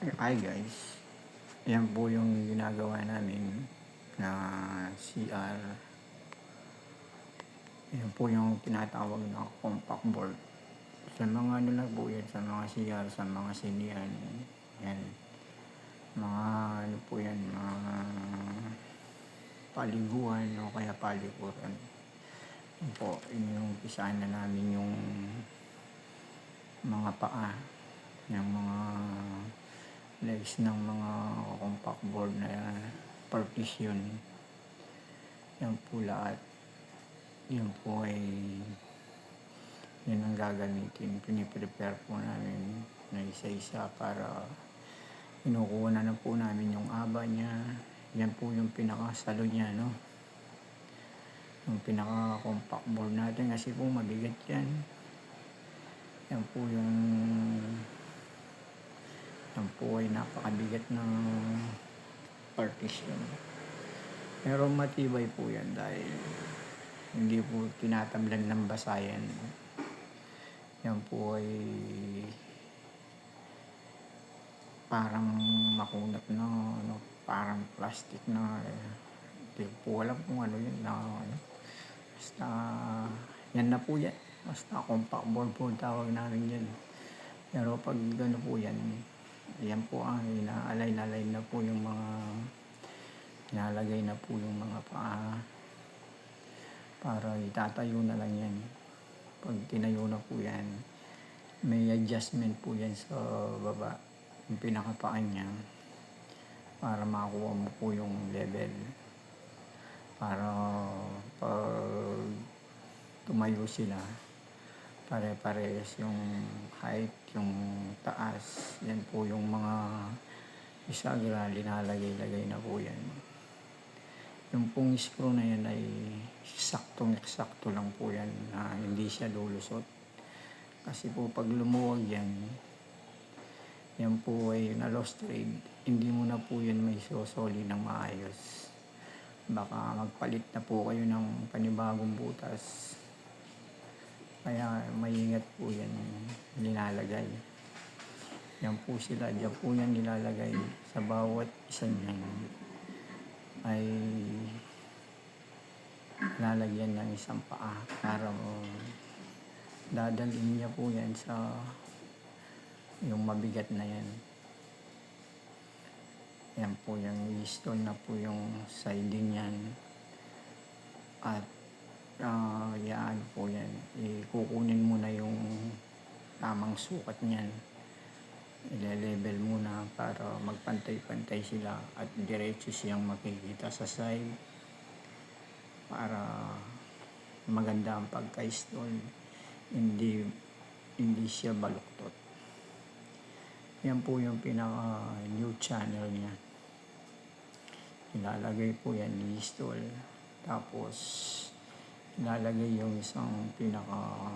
Hi guys, yan po yung ginagawa namin na CR. Yan po yung tinatawag na compact board. Sa mga ano lang po yan, sa mga CR, sa mga sinian. Yan, mga ano po yan, mga paliguan o kaya palikuran. Yan po, yung umpisahan na namin yung mga paa ng mga legs ng mga compact board na partition. Yan po lahat. Yan po ay yun ang gagamitin. Piniprepare po namin na isa-isa para kinukuha na po namin yung aba niya. Yan po yung pinakasalo niya, no? Yung pinaka-compact board natin kasi po mabigat yan. Yan po yung yan po ay napakabigat ng partition. Pero matibay po yan dahil hindi po tinatamlan ng basayan. Yan po ay parang makunat na ano, parang plastic na hindi po alam kung ano yun na ano. Basta yan na po yan. Basta compact board po tawag namin yan. Pero pag gano po yan, yan po ang inaalay-nalay na po yung mga inalagay na po yung mga paa para itatayo na lang yan. Pag tinayo na po yan, may adjustment po yan sa baba, yung pinakapaan niya para makuha mo po yung level. Para pag tumayo sila, pare-parehas yung height, yung taas. Yan po yung mga isagra, linalagay-lagay na po yan. Yung pong screw na yan ay saktong-eksakto lang po yan na hindi siya lulusot. Kasi po pag lumuwag yan, yan po ay na-lost thread. Hindi mo na po yan may sosoli ng maayos. Baka magpalit na po kayo ng panibagong butas. Kaya maingat po yan nilalagay. Yan po sila, diyan po yan nilalagay sa bawat isa niyan ay lalagyan ng isang paa para dadalhin niya po yan sa yung mabigat na yan. Yan po yung stone na po yung siding yan. At yan po yan. Kukunin mo na yung tamang sukat niyan. Ile-level muna para magpantay-pantay sila at diretso siyang makikita sa side para maganda ang pagka-install. Hindi siya baluktot. Yan po yung pinaka new channel niya. Ilalagay po yan, i-install. Tapos ilalagay yung isang pinaka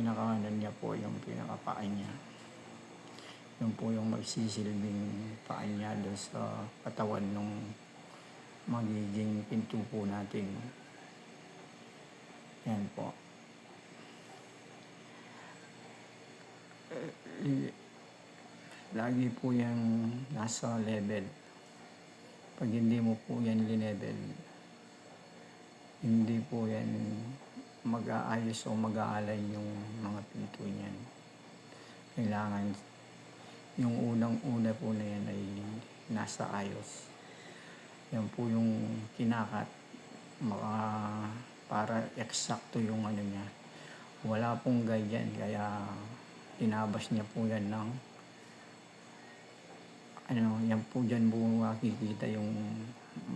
ano niya po, yung pinaka paa niya. Yun po yung magsisilbing paa niya doon sa katawan ng magiging pinto po natin. Yan po. Lagi po yung nasa level. Pag hindi mo po yan linevel, hindi po yan mag-aayos o mag-aalay yung mga pinto niyan. Kailangan yung unang-una po na yan ay nasa ayos. Yan po yung kinakat para eksakto yung ano niya. Wala pong ganyan, kaya tinabas niya po yan ng ano, yan po dyan po makikita yung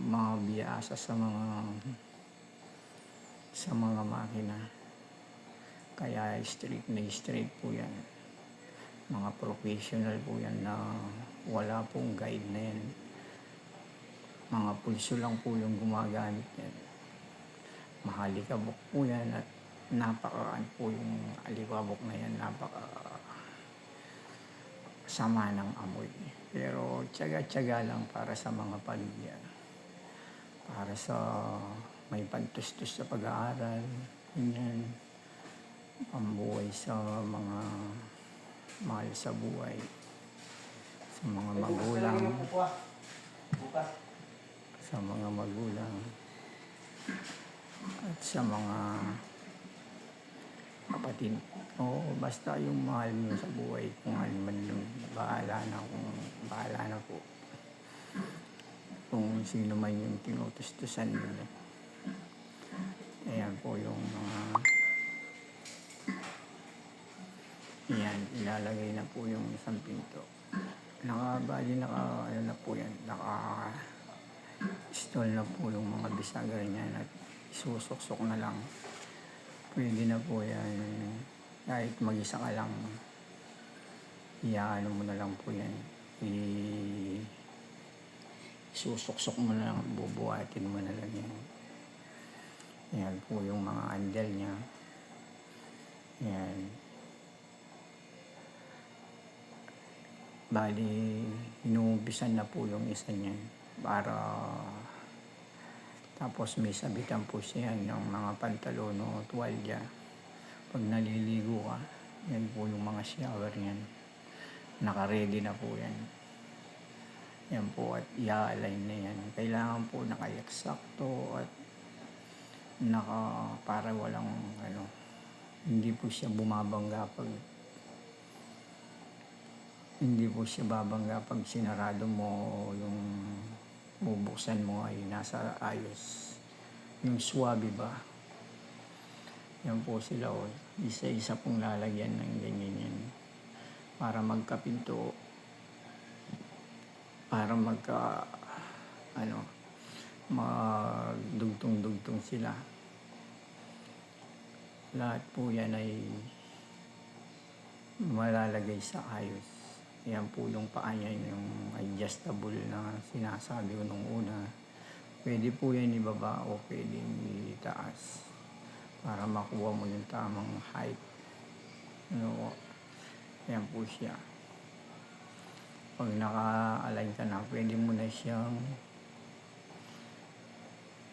mga biyasa sa mga makina. Kaya straight po yan. Mga professional po yan na wala pong guide na yan. Mga pulso lang po yung gumagamit yan. Mahalikabok po yan at napaka po yung alikabok na yan, napaka sama ng amoy. Pero tiyaga-tiyaga lang para sa mga pamilya. Para sa may pantustos sa pag-aaral, ganyan. Pambuhay sa mga mahal sa buhay, sa mga magulang, sa mga magulang, at sa mga kapatid. O basta yung mahal nyo sa buhay, kung ano man yung bahala na, kung bahala na po. Kung sino man yung tinutustusan nyo. Ayan po yung mga yan, ilalagay na po yung isang pinto. Ano na po yan, naka-install na po yung mga bisagra niyan at isusuksok na lang. Pwede na po yan, kahit mag-isa ka lang, ano mo na lang po yan, isusuksok mo na lang, bubuhatin mo na lang yan. Yan po yung mga andel niya. Yan. Bali, inuumpisan na po yung isa niyan para tapos may sabitan po siya ng mga pantalon o tuwalya. Pag naliligo ka, yan po yung mga shower niyan. Naka-ready na po yan. Yan po at i-align na yan. Kailangan po naka-eksakto at para walang hindi po siya babangga pag sinarado mo yung bubuksan mo ay nasa ayos. Yung swabe ba? Yan po sila isa-isa pong lalagyan ng ganyan yan. Para magkapinto. Para magdugtong-dugtong sila. Lahat po yan ay malalagay sa ayos. Yan po yung paa niya, yung adjustable na sinasabi ko nung una. Pwede po yan ibaba o pwede itaas para makuha mo yung tamang height. Yan po siya. Pag naka-align ka na, pwede mo na siyang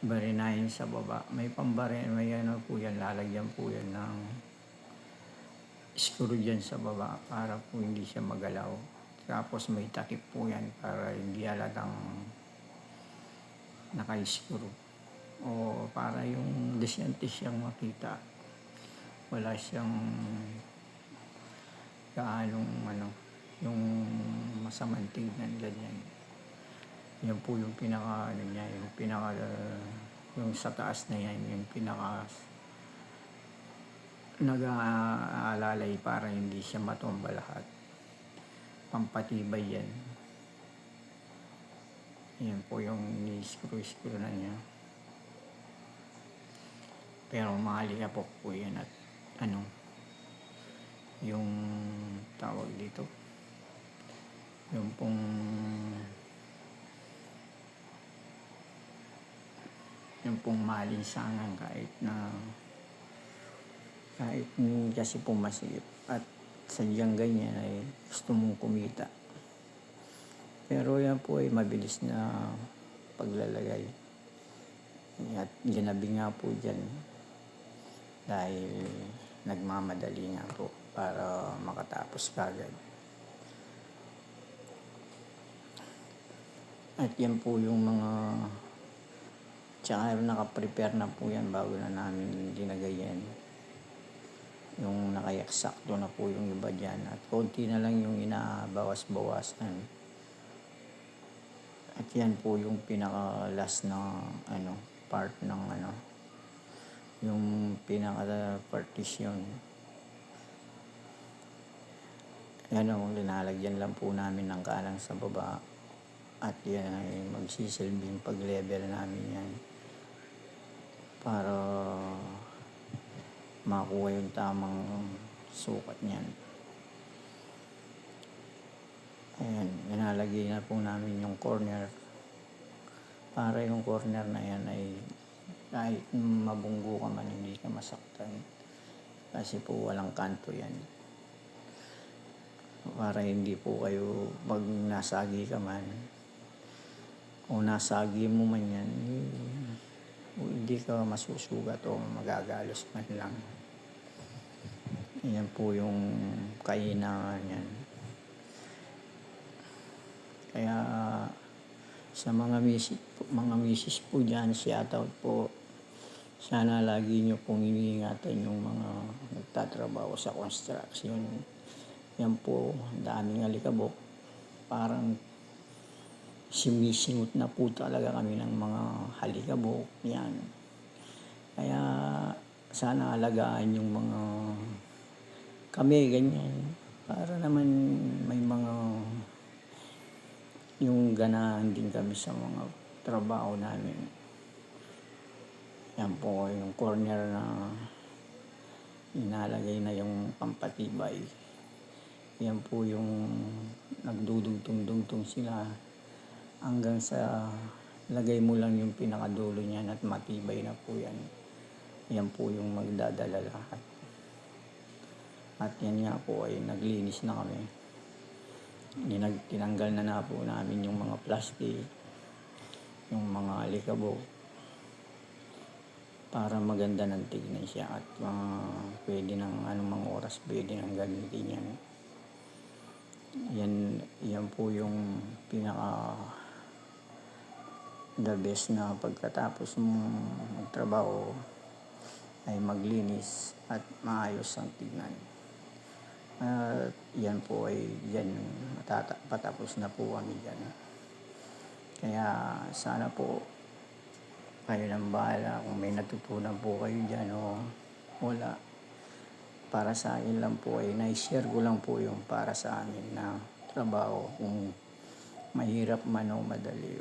barinahin sa baba. May pambarin, may po yan, lalagyan po yan ng screw dyan sa baba para po hindi siya magalaw. Tapos may takip po yan para hindi halatang naka-screw. O para yung disyente siyang makita. Wala siyang yung masamang tignan ganyan. Yan po yung niya, yung sa taas na yan, yung nag-aalalay para hindi siya matumba lahat. Pampatibay yan. Yan po yung ni-screw na niya. Pero mahaliga po yan at yung tawag dito. Yung pong malinsangan kahit kasi po masikip at sadyang ganyan ay gusto mong kumita. Pero yan po ay mabilis na paglalagay. At ginabi nga po dyan dahil nagmamadali nga po para makatapos kagad. At yan po yung mga tsaka naka-prepare na po yan bago na namin linagay yan. Yung naka-eksakto na po yung iba dyan at konti na lang yung inabawas-bawasan. At yan po yung pinaka-last na part ng yung pinaka-partition. Yan linalagyan lang po namin ng kalang sa baba at yan ay magsisilbing pag-level namin yan para makuha yung tamang sukat niyan. Ayan, inalagay na po namin yung corner para yung corner na yan ay kahit mabunggo ka man hindi ka masaktan kasi po walang kanto yan. Para hindi po kayo pag nasagi ka man o nasagi mo man yan hindi ka masusugat o magagalos man lang. Yan po yung kahinaan yan. Kaya sa mga misis po diyan, shoutout po. Sana lagi niyo pong iniingatan yung mga nagtatrabaho sa construction. Yan po, ang daming alikabok. Parang simisingot na po talaga kami ng mga halikabok. Yan. Kaya sana alagaan yung mga kami, ganyan. Para naman may mga yung ganahan din kami sa mga trabaho namin. Yan po yung corner na inalagay na yung pampatibay. Yan po yung nagdudugtong-dugtong sila hanggang sa lagay mo lang yung pinakadulo niyan at matibay na po yan. Yan po yung magdadala lahat. At yan nga po ay naglinis na kami. Tinanggal na po namin yung mga plastic, yung mga alikabok, para maganda ng tignan siya at pwede ng anumang oras pwede ng gamitin yan. Yan po yung pinaka the best na pagkatapos mong magtrabaho ay maglinis at maayos ang tignan. At yan po ay yan, patapos na po kami dyan. Kaya sana po kayo nang bahala kung may natutunan po kayo dyan o wala. Para sa akin lang po ay na-share ko lang po yung para sa amin na trabaho, kung mahirap man o madali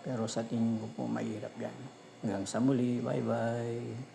pero sa tingin ko po mahirap yan. Hanggang sa muli, bye bye.